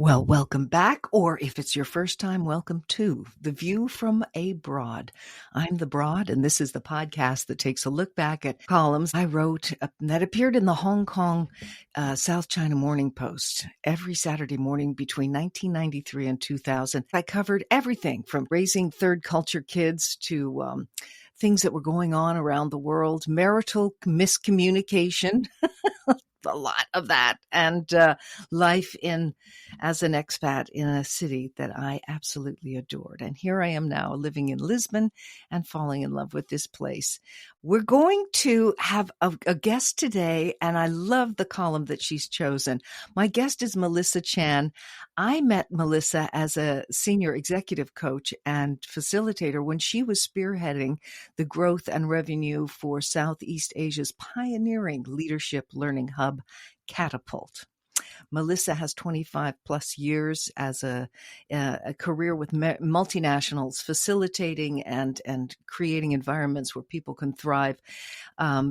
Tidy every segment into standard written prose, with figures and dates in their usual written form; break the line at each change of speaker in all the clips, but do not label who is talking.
Well, welcome back, or if it's your first time, welcome to The View from a Broad. I'm the Broad, and this is the podcast that takes a look back at columns I wrote that appeared in the Hong Kong South China Morning Post every Saturday morning between 1993 and 2000. I covered everything from raising third culture kids to things that were going on around the world, marital miscommunication, a lot of that, and life as an expat in a city that I absolutely adored. And here I am now living in Lisbon and falling in love with this place. We're going to have a guest today, and I love the column that she's chosen. My guest is Melissa Chan. I met Melissa as a senior executive coach and facilitator when she was spearheading the growth and revenue for Southeast Asia's pioneering leadership learning hub, Catapult. Melissa has 25 plus years as a career with multinationals, facilitating and creating environments where people can thrive.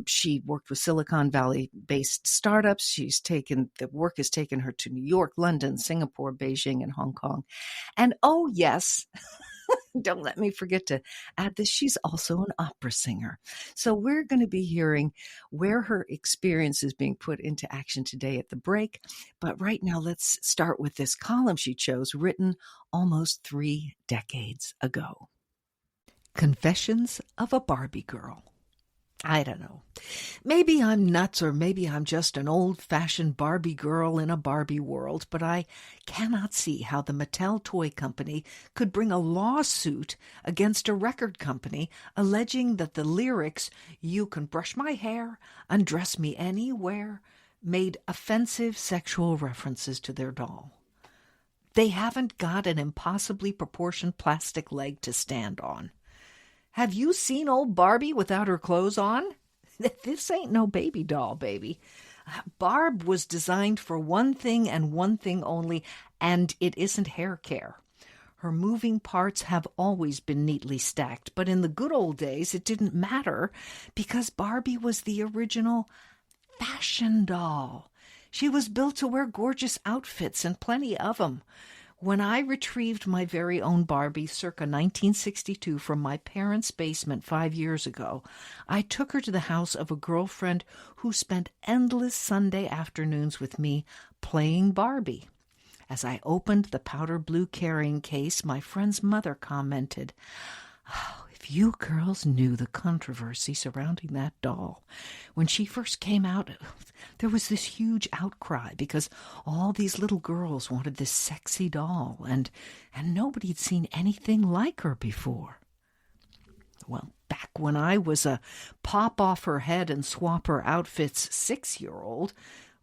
She worked with Silicon Valley based startups. The work has taken her to New York, London, Singapore, Beijing, and Hong Kong. And oh yes, don't let me forget to add this, she's also an opera singer. So we're going to be hearing where her experience is being put into action today at the break. But right now, let's start with this column she chose, written almost 3 decades ago. Confessions of a Barbie Girl. I don't know. Maybe I'm nuts, or maybe I'm just an old-fashioned Barbie girl in a Barbie world, but I cannot see how the Mattel toy company could bring a lawsuit against a record company alleging that the lyrics, "You can brush my hair, undress me anywhere," made offensive sexual references to their doll. They haven't got an impossibly proportioned plastic leg to stand on. Have you seen old Barbie without her clothes on? This ain't no baby doll, baby. Barb was designed for one thing and one thing only, and it isn't hair care. Her moving parts have always been neatly stacked, but in the good old days it didn't matter because Barbie was the original fashion doll. She was built to wear gorgeous outfits, and plenty of them. When I retrieved my very own Barbie circa 1962 from my parents' basement 5 years ago, I took her to the house of a girlfriend who spent endless Sunday afternoons with me playing Barbie. As I opened the powder blue carrying case, my friend's mother commented, "Oh, if you girls knew the controversy surrounding that doll. When she first came out, there was this huge outcry because all these little girls wanted this sexy doll, and nobody had seen anything like her before." Well, back when I was a pop off her head and swap her outfits 6-year-old,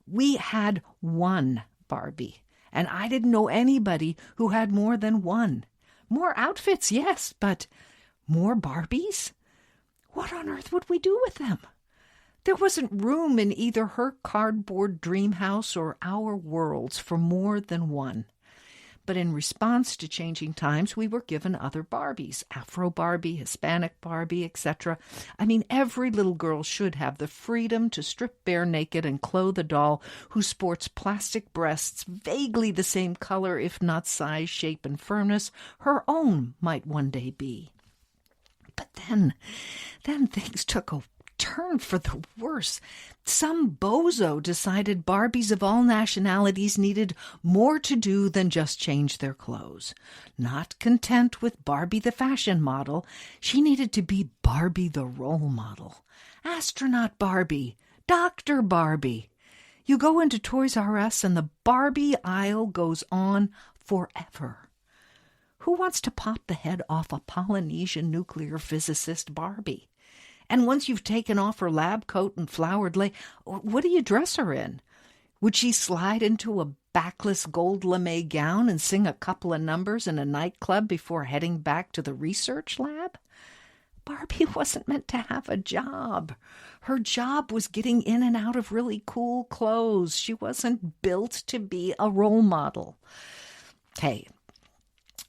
we had one Barbie, and I didn't know anybody who had more than one. More outfits, yes, but more Barbies? What on earth would we do with them? There wasn't room in either her cardboard dream house or our worlds for more than one. But in response to changing times, we were given other Barbies, Afro Barbie, Hispanic Barbie, etc. I mean, every little girl should have the freedom to strip bare naked and clothe a doll who sports plastic breasts vaguely the same color, if not size, shape, and firmness, her own might one day be. But then things took a turn for the worse. Some bozo decided Barbies of all nationalities needed more to do than just change their clothes. Not content with Barbie the fashion model, she needed to be Barbie the role model. Astronaut Barbie, Dr. Barbie. You go into Toys R Us and the Barbie aisle goes on forever. Who wants to pop the head off a Polynesian nuclear physicist Barbie? And once you've taken off her lab coat and flowered what do you dress her in? Would she slide into a backless gold lame gown and sing a couple of numbers in a nightclub before heading back to the research lab? Barbie wasn't meant to have a job. Her job was getting in and out of really cool clothes. She wasn't built to be a role model. Hey,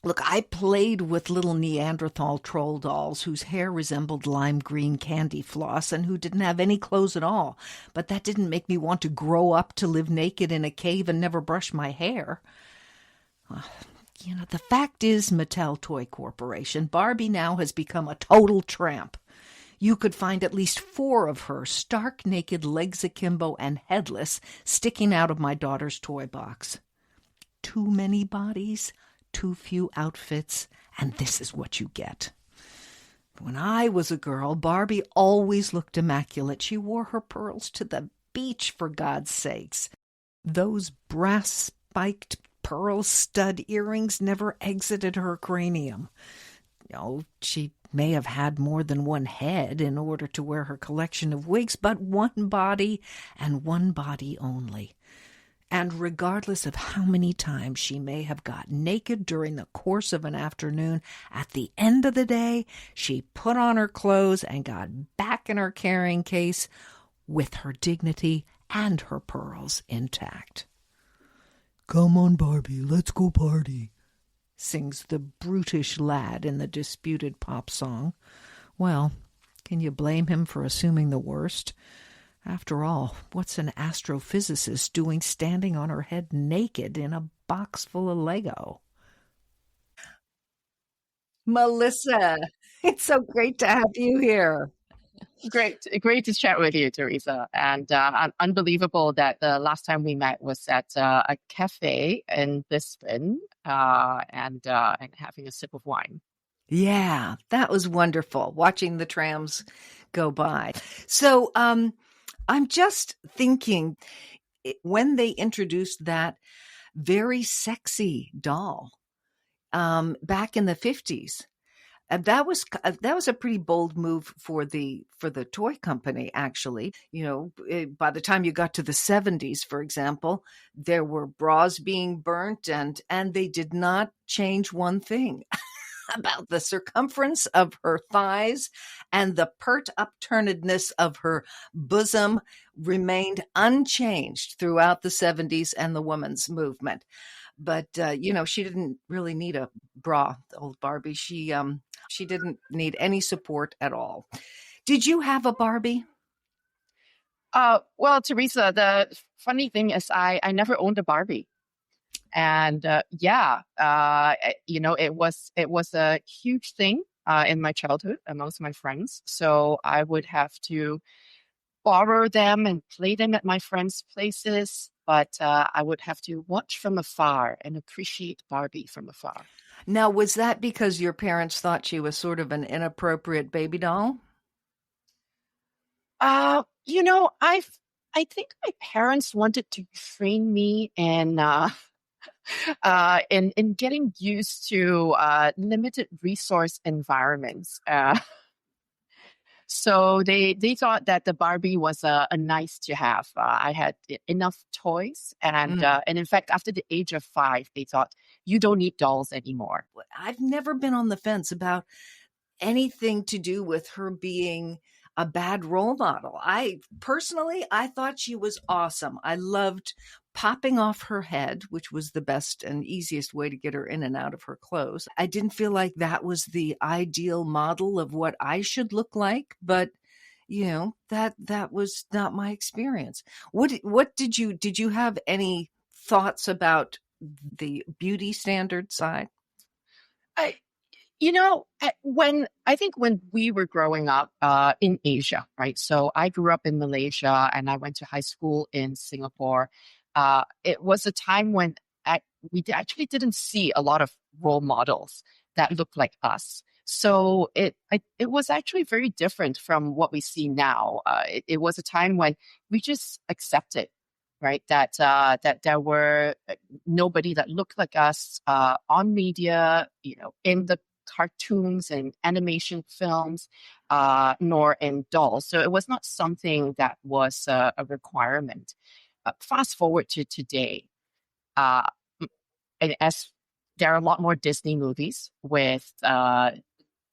look, I played with little Neanderthal troll dolls whose hair resembled lime green candy floss and who didn't have any clothes at all. But that didn't make me want to grow up to live naked in a cave and never brush my hair. The fact is, Mattel Toy Corporation, Barbie now has become a total tramp. You could find at least 4 of her, stark naked, legs akimbo and headless, sticking out of my daughter's toy box. Too many bodies, too few outfits, and this is what you get. When I was a girl, Barbie always looked immaculate. She wore her pearls to the beach, for God's sakes. Those brass-spiked pearl stud earrings never exited her cranium. She may have had more than one head in order to wear her collection of wigs, but one body and one body only. And regardless of how many times she may have got naked during the course of an afternoon, at the end of the day, she put on her clothes and got back in her carrying case with her dignity and her pearls intact. "Come on, Barbie, let's go party," sings the brutish lad in the disputed pop song. Well, can you blame him for assuming the worst? After all, what's an astrophysicist doing standing on her head naked in a box full of Lego? Melissa, it's so great to have you here.
Great to chat with you, Teresa. And unbelievable that the last time we met was at a cafe in Lisbon and having a sip of wine.
Yeah, that was wonderful, watching the trams go by. So I'm just thinking, when they introduced that very sexy doll back in the 50s, that was a pretty bold move for the toy company, actually. By the time you got to the 70s, for example, there were bras being burnt, and they did not change one thing about the circumference of her thighs, and the pert upturnedness of her bosom remained unchanged throughout the 70s and the women's movement. But she didn't really need a bra, old Barbie. She didn't need any support at all. Did you have a Barbie?
Well, Teresa, the funny thing is I never owned a Barbie. And it was a huge thing in my childhood amongst my friends. So I would have to borrow them and play them at my friends' places. But I would have to watch from afar and appreciate Barbie from afar.
Now, was that because your parents thought she was sort of an inappropriate baby doll?
I think my parents wanted to train me in getting used to limited resource environments. So they thought that the Barbie was a nice to have. I had enough toys, and in fact, after the age of 5, they thought you don't need dolls anymore.
I've never been on the fence about anything to do with her being a bad role model. I thought she was awesome. I loved popping off her head, which was the best and easiest way to get her in and out of her clothes. I didn't feel like that was the ideal model of what I should look like, but that was not my experience. What did you have any thoughts about the beauty standard side?
When we were growing up in Asia, right? So I grew up in Malaysia and I went to high school in Singapore. It was a time when we actually didn't see a lot of role models that looked like us. So it was actually very different from what we see now. It was a time when we just accepted, right, that there were nobody that looked like us on media, in the cartoons and animation films, nor in dolls. So it was not something that was a requirement. Fast forward to today, uh, and as there are a lot more Disney movies with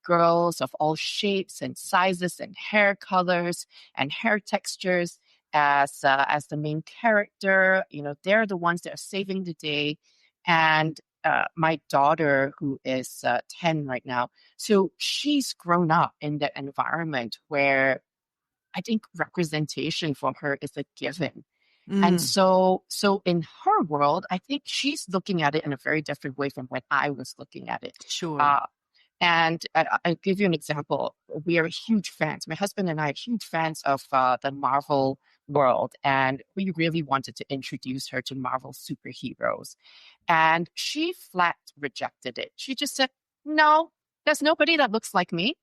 girls of all shapes and sizes and hair colors and hair textures as the main character. They're the ones that are saving the day. And my daughter, who is 10 right now, so she's grown up in that environment where I think representation for her is a given. And
Mm,
so in her world, I think she's looking at it in a very different way from when I was looking at it.
sure.
Uh, and I'll give you an example. We are huge fans. My husband and I are huge fans of the Marvel world, and we really wanted to introduce her to Marvel superheroes. And she flat rejected it. She just said, "No, there's nobody that looks like me."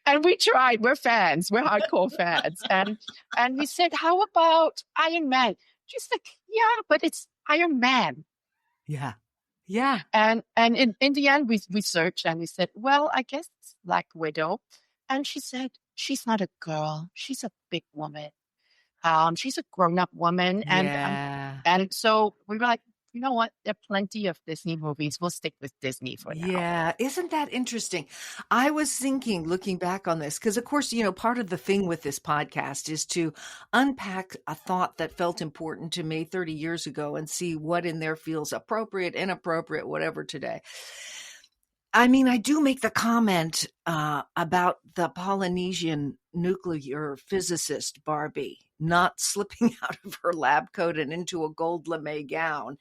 And we tried. We're fans. We're hardcore fans. And we said, "How about Iron Man?" She's like, "Yeah, but it's Iron Man."
Yeah. Yeah.
And in the end, we searched and we said, "Well, I guess it's Black Widow." And she said, "She's not a girl. She's a big woman. She's a grown-up woman."
Yeah.
And so we were like, you know what? There are plenty of Disney movies. We'll stick with Disney for now.
Yeah, isn't that interesting? I was thinking, looking back on this, because of course, part of the thing with this podcast is to unpack a thought that felt important to me 30 years ago and see what in there feels appropriate, inappropriate, whatever today. I mean, I do make the comment about the Polynesian nuclear physicist Barbie not slipping out of her lab coat and into a gold lame gown.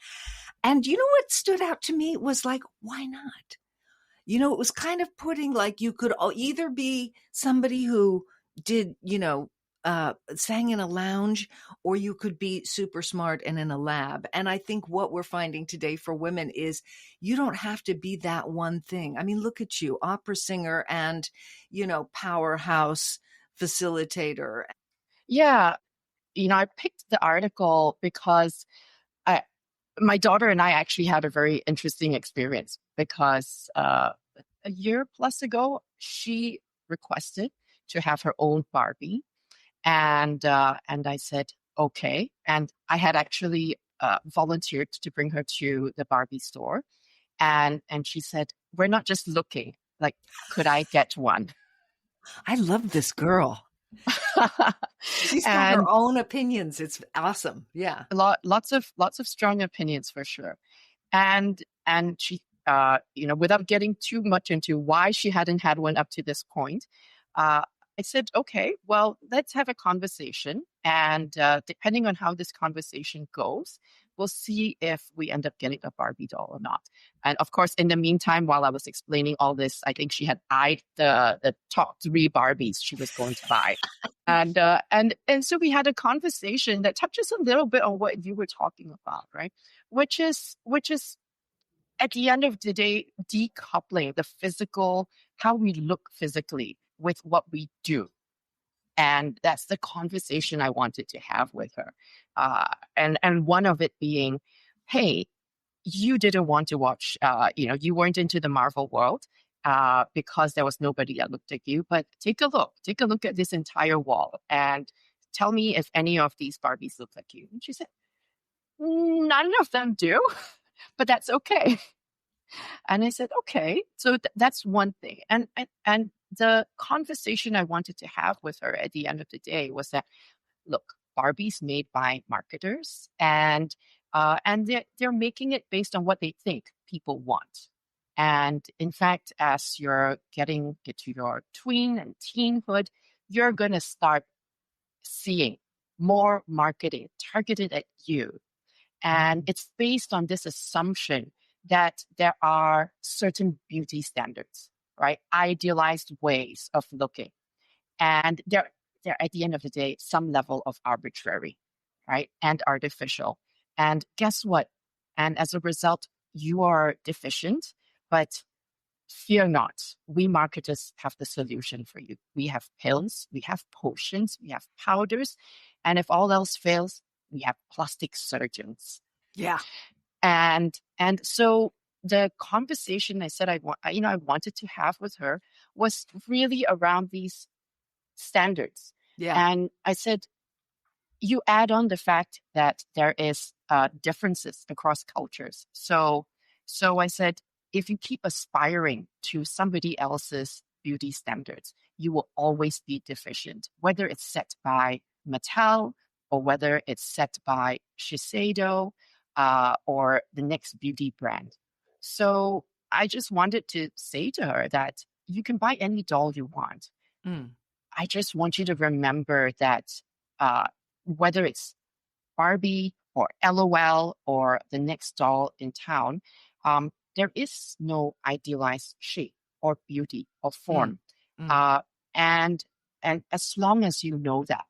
And what stood out to me was like, why not? It was kind of putting like you could either be somebody who did, sang in a lounge, or you could be super smart and in a lab. And I think what we're finding today for women is you don't have to be that one thing. I mean, look at you, opera singer and, powerhouse facilitator.
Yeah. I picked the article because I, my daughter and I actually had a very interesting experience because a year plus ago, she requested to have her own Barbie. And I said, okay. And I had actually volunteered to bring her to the Barbie store. And she said, we're not just looking, like, could I get one?
I love this girl. She's got her
And
own opinions. It's awesome. Yeah.
lots of strong opinions for sure. And she without getting too much into why she hadn't had one up to this point, I said, okay, well, let's have a conversation, and depending on how this conversation goes, we'll see if we end up getting a Barbie doll or not. And of course, in the meantime, while I was explaining all this, I think she had eyed the top three Barbies she was going to buy. And so we had a conversation that touches a little bit on what you were talking about, right? Which is at the end of the day, decoupling the physical, how we look physically with what we do. And that's the conversation I wanted to have with her. And one of it being, hey, you didn't want to watch, you weren't into the Marvel world because there was nobody that looked like you. But take a look at this entire wall and tell me if any of these Barbies look like you. And she said, none of them do, but that's okay. And I said, okay, so that's one thing. And the conversation I wanted to have with her at the end of the day was that, look, Barbie's made by marketers, and they're making it based on what they think people want. And in fact, as you're getting to your tween and teenhood, you're gonna start seeing more marketing targeted at you. And it's based on this assumption that there are certain beauty standards, right? Idealized ways of looking. And they're at the end of the day, some level of arbitrary, right? And artificial. And guess what? And as a result, you are deficient, but fear not. We marketers have the solution for you. We have pills, we have potions, we have powders. And if all else fails, we have plastic surgeons.
Yeah.
And so the conversation I said I wanted to have with her was really around these standards.
Yeah.
And I said, you add on the fact that there is differences across cultures. So I said, if you keep aspiring to somebody else's beauty standards, you will always be deficient, whether it's set by Mattel or whether it's set by Shiseido or the next beauty brand. So I just wanted to say to her that you can buy any doll you want.
Mm.
I just want you to remember that whether it's Barbie or LOL or the next doll in town, there is no idealized shape or beauty or
Mm,
form.
mm,
Uh, and and as long as you know that,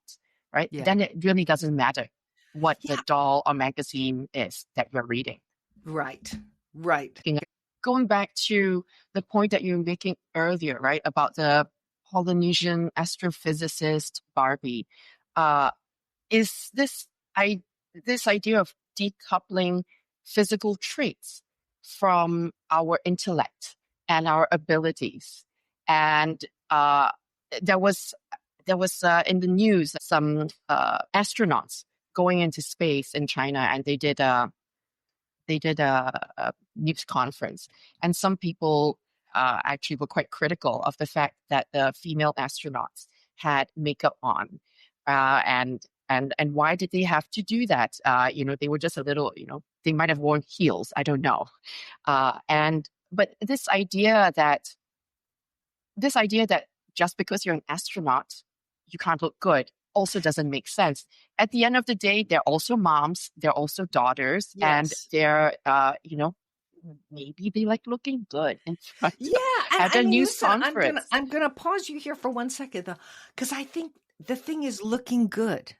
right,
yeah.
then it really doesn't matter what the
Yeah.
doll or magazine is that you're reading.
Right. Right.
Going back to the point that you were making earlier, right, about the Polynesian astrophysicist Barbie, uh, is I this idea of decoupling physical traits from our intellect and our abilities. And there was in the news some astronauts going into space in China, and they did a news conference, and some people actually were quite critical of the fact that the female astronauts had makeup on, and why did they have to do that? They were just a little, they might have worn heels. I don't know. And but this idea that just because you're an astronaut, you can't look good also doesn't make sense. At the end of the day, they're also moms, they're also daughters, and
Yes.
maybe they like looking good in front
Yeah, and
at
I
a
mean,
news
listen, I'm gonna
conference.
I'm gonna pause you here for 1 second though, because I think the thing is looking good.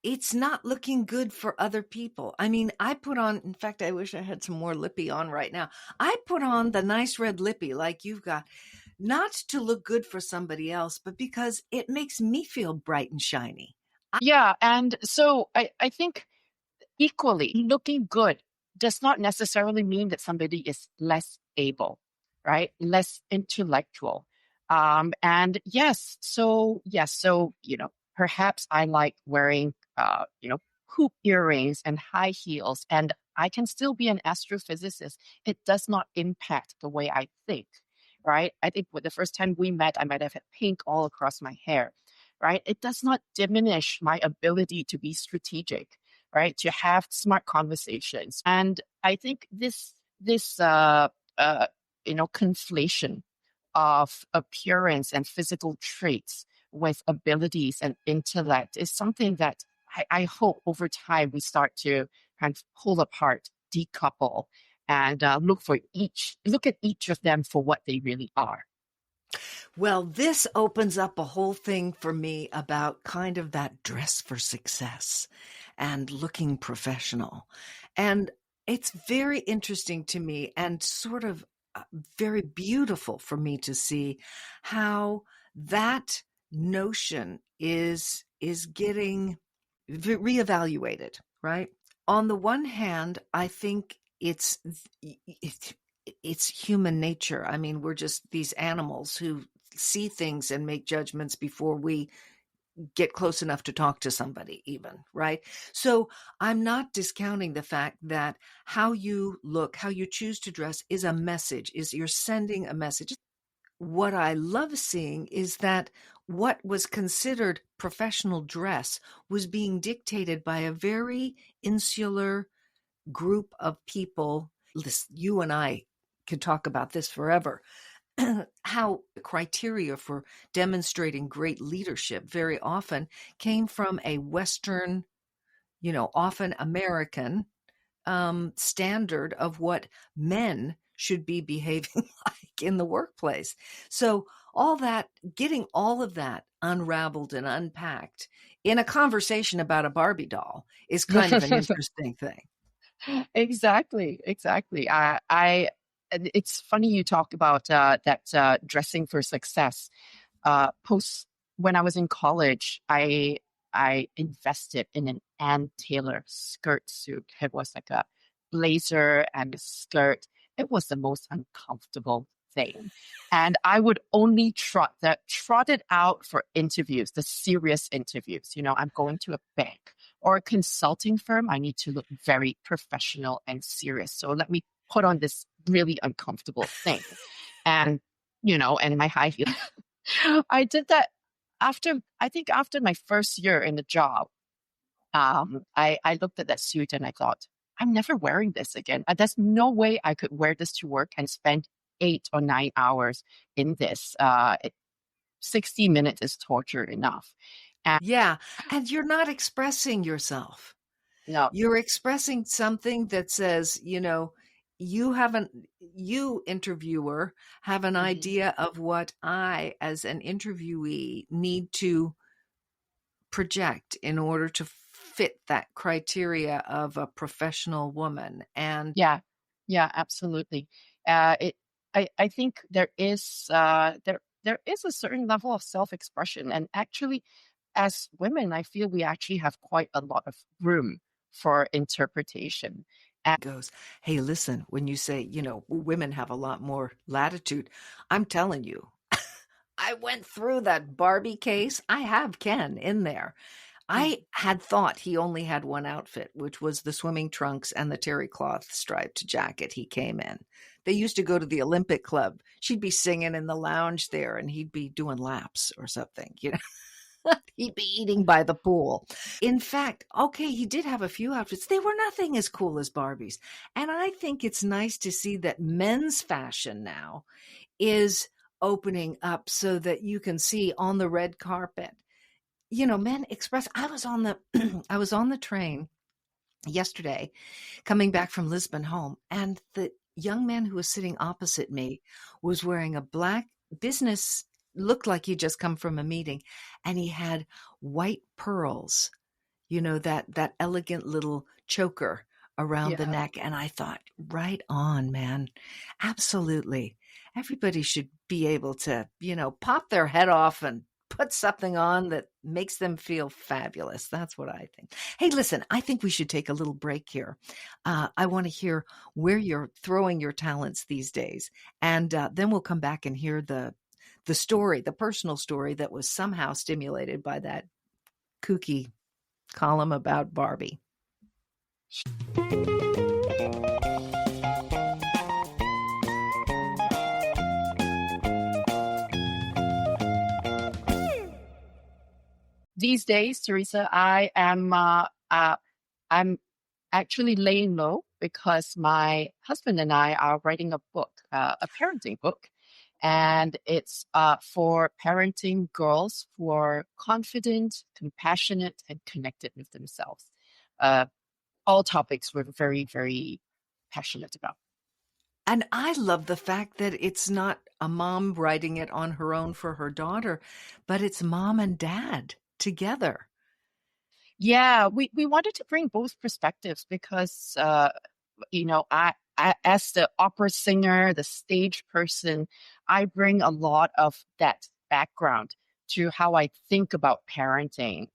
It's not looking good for other people. I mean, I put on, in fact, I wish I had some more lippy on right now. I put on the nice red lippy like you've got, not to look good for somebody else, but because it makes me feel bright and shiny.
Yeah, and so I think equally, looking good does not necessarily mean that somebody is less able, right? Less intellectual. And so perhaps I like wearing hoop earrings and high heels, and I can still be an astrophysicist. It does not impact the way I think, right? I think with the first time we met, I might have had pink all across my hair, right? It does not diminish my ability to be strategic, right? To have smart conversations. And I think this conflation of appearance and physical traits with abilities and intellect is something that I hope over time we start to kind of pull apart, decouple, and look at each of them for what they really are.
Well, this opens up a whole thing for me about kind of that dress for success and looking professional. And it's very interesting to me and sort of very beautiful for me to see how that notion is getting reevaluated, right? On the one hand, I think it's it's human nature. I mean, we're just these animals who see things and make judgments before we get close enough to talk to somebody, even, right? So I'm not discounting the fact that how you look, how you choose to dress is a message, is you're sending a message. What I love seeing is that what was considered professional dress was being dictated by a very insular group of people. You and I could talk about this forever. How the criteria for demonstrating great leadership very often came from a Western, often American standard of what men should be behaving like in the workplace. So, getting all of that unraveled and unpacked in a conversation about a Barbie doll is kind of an interesting thing.
Exactly, exactly. And it's funny you talk about that dressing for success. Post When I was in college, I invested in an Ann Taylor skirt suit. It was like a blazer and a skirt. It was the most uncomfortable thing, and I would only trot it out for interviews, the serious interviews. I'm going to a bank or a consulting firm. I need to look very professional and serious. So let me put on this really uncomfortable thing, and and my high heels. I did that after my first year in the job. I looked at that suit and I thought, I'm never wearing this again. There's no way I could wear this to work and spend 8 or 9 hours in this. 60 minutes is torture enough.
Yeah. And you're not expressing yourself.
No.
You're expressing something that says, you haven't, you interviewer have an
Mhm.
idea of what I, as an interviewee, need to project in order to fit that criteria of a professional woman. And
Yeah. Yeah, absolutely. It I think there is a certain level of self-expression, and actually as women, I feel we actually have quite a lot of room for interpretation.
goes, hey, listen, when you say, women have a lot more latitude, I'm telling you, I went through that Barbie case. I have Ken in there. I
Mhm.
had thought he only had one outfit, which was the swimming trunks and the terry cloth striped jacket he came in. They used to go to the Olympic Club. She'd be singing in the lounge there and he'd be doing laps or something. He'd be eating by the pool. In fact, okay, he did have a few outfits. They were nothing as cool as Barbie's. And I think it's nice to see that men's fashion now is opening up so that you can see on the red carpet men express. I was on the I was on the train yesterday coming back from Lisbon home, and the young man who was sitting opposite me was wearing a black business, looked like he'd just come from a meeting, and he had white pearls, that elegant little choker around the
Yeah.
neck. And I thought, right on, man. Absolutely. Everybody should be able to, pop their head off and put something on that makes them feel fabulous. That's what I think. Hey, listen, I think we should take a little break here. I want to hear where you're throwing your talents these days. And then we'll come back and hear the story, the personal story that was somehow stimulated by that kooky column about Barbie.
These days, Teresa, I'm actually laying low because my husband and I are writing a book, a parenting book, and it's for parenting girls who are confident, compassionate, and connected with themselves. Uh, all topics we're very, very passionate about.
And I love the fact that it's not a mom writing it on her own for her daughter, but it's mom and dad together.
Yeah, we wanted to bring both perspectives because I as the opera singer, the stage person, I bring a lot of that background to how I think about parenting.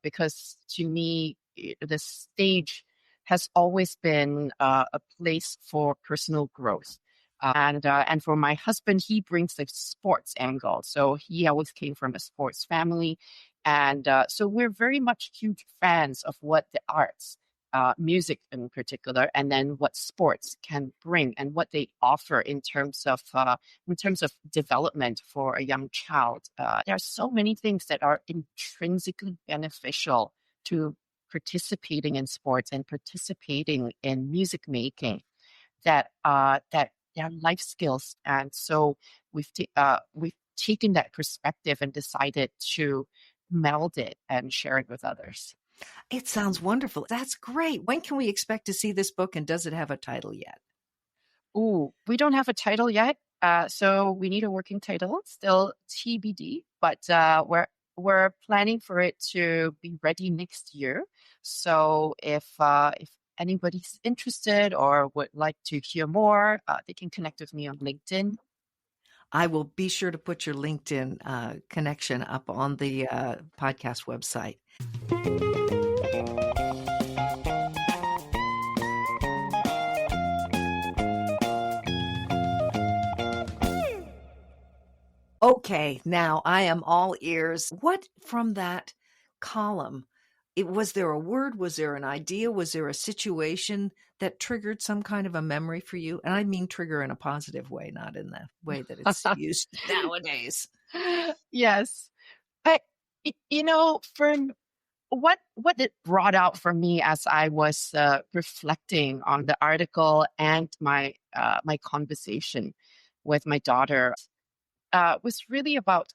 Because to me, the stage has always been a place for personal growth. And for my husband, he brings the sports angle. So he always came from a sports family. And so we're very much huge fans of what the arts, music in particular, and then what sports can bring and what they offer in terms of development for a young child. There are so many things that are intrinsically beneficial to participating in sports and participating in music making that they are life skills. And so we've taken that perspective and decided to meld it and share it with others.
It sounds wonderful. That's great. When can we expect to see this book and does it have a title yet?
Ooh, we don't have a title yet, so we need a working title. Still TBD, but we're planning for it to be ready next year. So if anybody's interested or would like to hear more, they can connect with me on LinkedIn.
I will be sure to put your LinkedIn connection up on the podcast website. Okay, now I am all ears. What from that column? Was there a word? Was there an idea? Was there a situation that triggered some kind of a memory for you? And I mean trigger in a positive way, not in the way that it's used nowadays.
Yes. I, for what it brought out for me as I was reflecting on the article and my conversation with my daughter was really about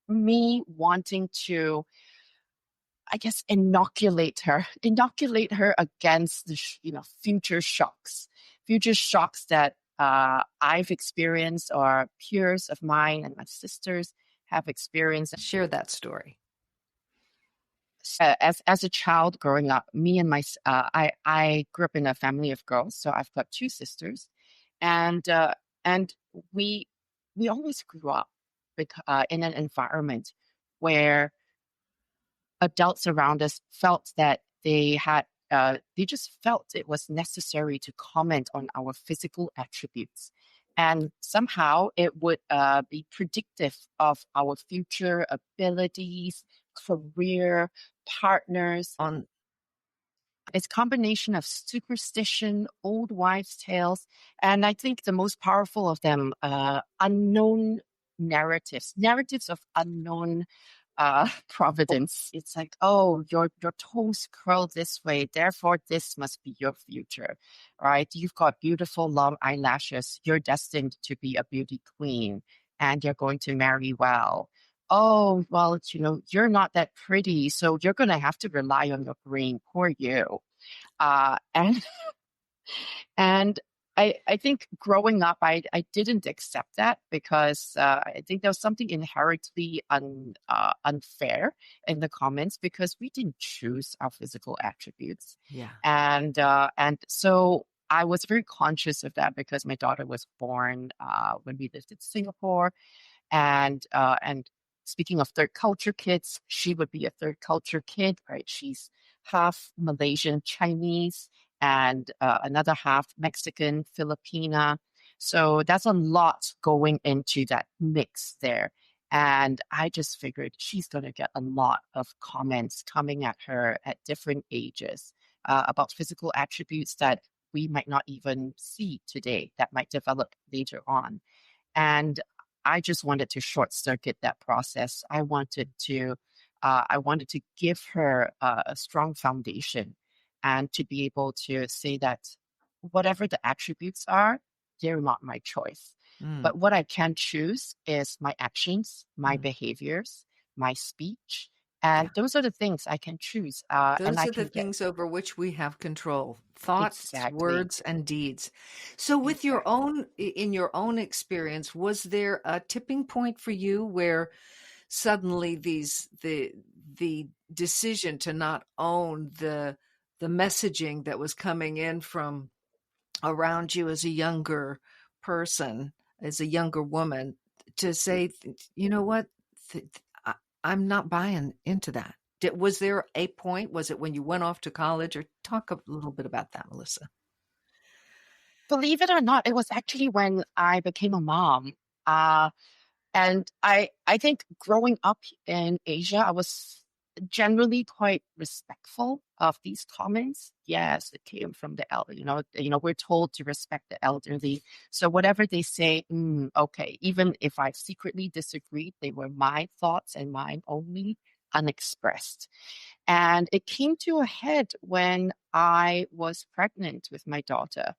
me wanting to, I guess, inoculate her against the future shocks that I've experienced or peers of mine and my sisters have experienced.
Share that story.
As a child growing up, me and I grew up in a family of girls, so I've got two sisters, and we we always grew up in an environment where adults around us felt that they just felt it was necessary to comment on our physical attributes. And somehow it would be predictive of our future abilities, career, partners.
On
It's a combination of superstition, old wives' tales, and I think the most powerful of them, unknown narratives of unknown providence. It's like, oh, your toes curl this way, therefore this must be your future, right? You've got beautiful long eyelashes. You're destined to be a beauty queen, and you're going to marry well. Oh, well, you're not that pretty, so you're going to have to rely on your brain. Poor you. And and I think growing up, I didn't accept that because I think there was something inherently unfair in the comments because we didn't choose our physical attributes,
yeah.
and so I was very conscious of that because my daughter was born when we lived in Singapore, and speaking of third culture kids, she would be a third culture kid, right? She's half Malaysian Chinese and another half Mexican Filipina. So that's a lot going into that mix there. And I just figured she's going to get a lot of comments coming at her at different ages about physical attributes that we might not even see today, that might develop later on. And I just wanted to short circuit that process. I wanted to give her a strong foundation and to be able to say that whatever the attributes are, they're not my choice.
Mm,
But what I can choose is my actions, my
mm,
behaviors, my speech.
yeah.
And those are the things I can choose. And
Those
I
are the
can get
things over which we have control. Thoughts,
exactly,
words, and deeds. So with
exactly.
in your own experience, was there a tipping point for you where suddenly the decision to not own the messaging that was coming in from around you as a younger person, as a younger woman, to say, you know what, I, I'm not buying into that. Was there a point? Was it when you went off to college? Or talk a little bit about that, Melissa.
Believe it or not, it was actually when I became a mom. Uh, And I think growing up in Asia, I was generally quite respectful of these comments. Yes, it came from the elder. We're told to respect the elderly. So whatever they say, okay. Even if I secretly disagreed, they were my thoughts and mine only, unexpressed. And it came to a head when I was pregnant with my daughter,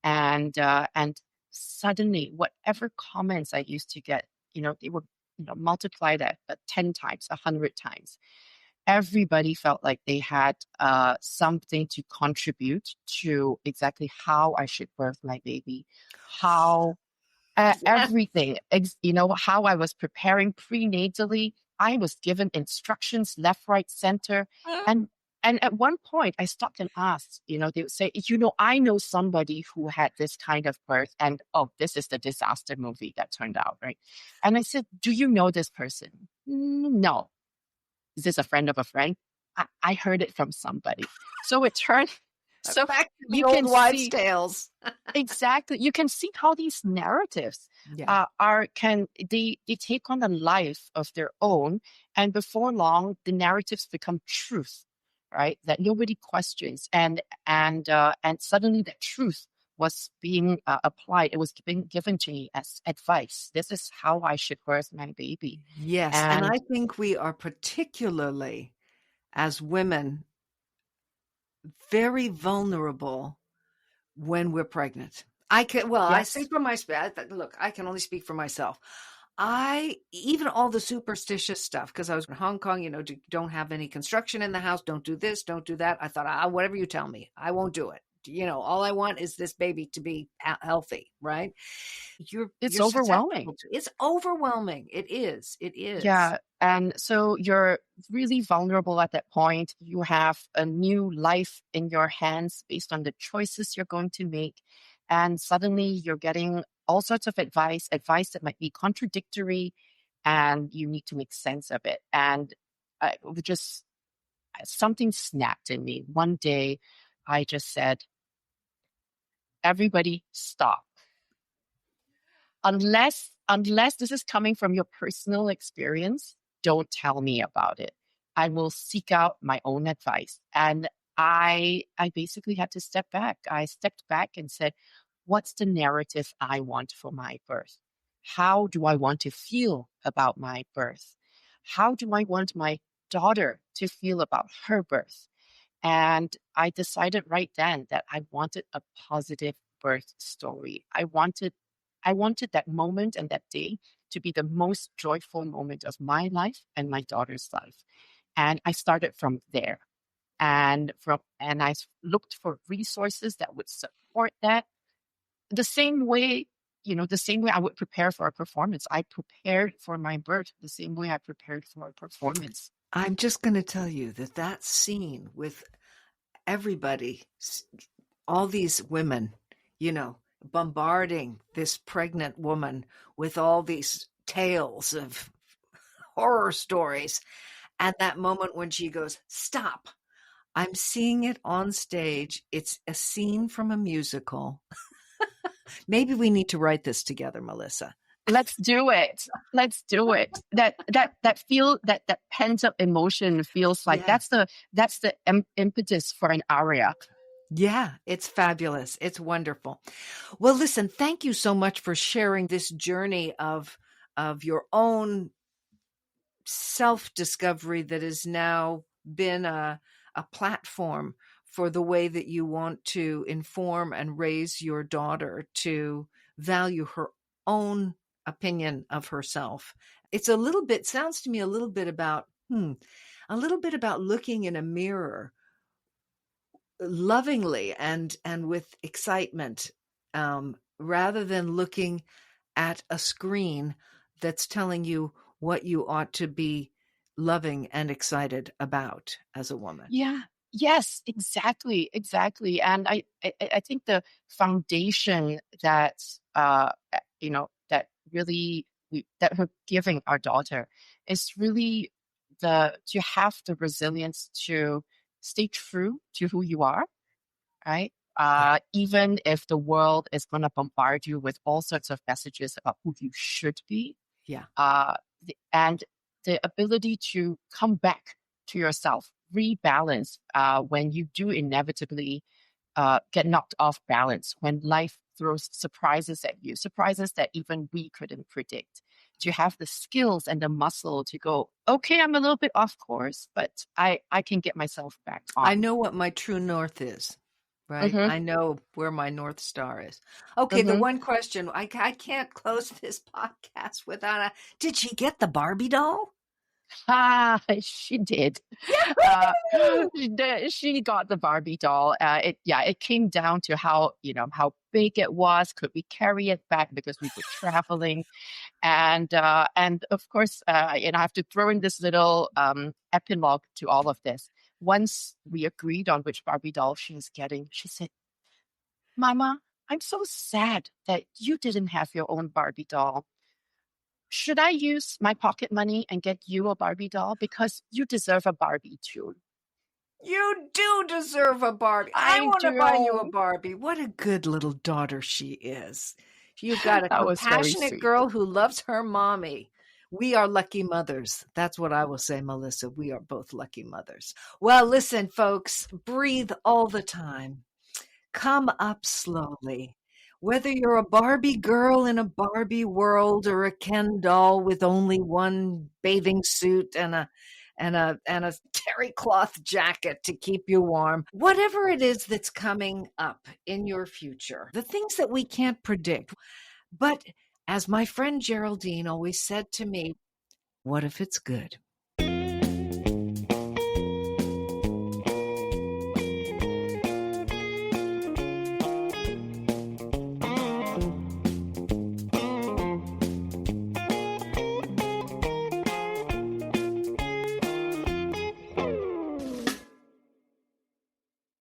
and suddenly, whatever comments I used to get, they were multiplied at 10 times, 100 times. Everybody felt like they had something to contribute to exactly how I should birth my baby, how everything, how I was preparing prenatally. I was given instructions left, right, center. And and at one point I stopped and asked, they would say, I know somebody who had this kind of birth, and oh, this is the disaster movie that turned out, right? And I said, do you know this person? No. Is this a friend of a friend? I heard it from somebody. So it turned, so
Back to the
you
old
can
wives'
see.
tales.
Exactly. You can see how these narratives
Yeah.
they take on a life of their own, and before long, the narratives become truth, right? That nobody questions, and suddenly the truth was being applied. It was being given to me as advice. This is how I should birth my baby,
Yes. And
and
I think we are particularly, as women, very vulnerable when we're pregnant. I can, well, I say
yes,
for myself, look, I can only speak for myself. even all the superstitious stuff, because I was in Hong Kong, don't have any construction in the house, don't do this, don't do that. I thought, whatever you tell me, I won't do it. All I want is this baby to be healthy, right?
It's
You're
overwhelming.
susceptible to it's overwhelming. It is. It is.
Yeah. And so you're really vulnerable at that point. You have a new life in your hands based on the choices you're going to make. And suddenly you're getting all sorts of advice that might be contradictory, and you need to make sense of it. And just something snapped in me. One day, I just said, everybody stop. Unless this is coming from your personal experience, don't tell me about it. I will seek out my own advice. And I basically had to step back. I stepped back and said, what's the narrative I want for my birth? How do I want to feel about my birth? How do I want my daughter to feel about her birth? And I decided right then that I wanted a positive birth story. I wanted that moment and that day to be the most joyful moment of my life and my daughter's life. And I started from there. And I looked for resources that would support that. The same way, the same way I would prepare for a performance. I prepared for my birth the same way I prepared for a performance.
I'm just going to tell you that scene with everybody, all these women, bombarding this pregnant woman with all these tales of horror stories. And that moment when she goes, stop, I'm seeing it on stage. It's a scene from a musical. Maybe we need to write this together, Melissa.
Let's do it. Let's do it. That pent up emotion feels like
Yeah.
that's the impetus for an aria.
Yeah, it's fabulous. It's wonderful. Well, listen, thank you so much for sharing this journey of your own self-discovery that has now been a platform for the way that you want to inform and raise your daughter to value her own opinion of herself. It's sounds to me a little bit about looking in a mirror lovingly and with excitement, rather than looking at a screen that's telling you what you ought to be loving and excited about as a woman.
Yeah. Yes, exactly. Exactly. And I think the foundation that that really that we're giving our daughter is really to have the resilience to stay true to who you are, right?
Yeah.
Even if the world is going to bombard you with all sorts of messages about who you should be,
Yeah.
and the ability to come back to yourself, rebalance when you do inevitably get knocked off balance, when life throws surprises at you, surprises that even we couldn't predict. To have the skills and the muscle to go, okay, I'm a little bit off course, but I can get myself back on.
I know what my true north is, right?
Mm-hmm.
I know where my North Star is. Okay, the
Mm-hmm.
one question, I can't close this podcast without did she get the Barbie doll?
She did.
Yahoo!
She got the Barbie doll. It came down to how big it was. Could we carry it back because we were traveling? And of course, I have to throw in this little epilogue to all of this. Once we agreed on which Barbie doll she was getting, she said, "Mama, I'm so sad that you didn't have your own Barbie doll. Should I use my pocket money and get you a Barbie doll? Because you deserve a Barbie too."
You do deserve a Barbie. I
I
want to buy you a
do.
Barbie. What a good little daughter she is. You've got a
That was very
compassionate
sweet.
girl who loves her mommy. We are lucky mothers. That's what I will say, Melissa. We are both lucky mothers. Well, listen, folks, breathe all the time. Come up slowly. Whether you're a Barbie girl in a Barbie world or a Ken doll with only one bathing suit and a terry cloth jacket to keep you warm, whatever it is that's coming up in your future, the things that we can't predict, but As my friend Geraldine always said to me, what if it's good?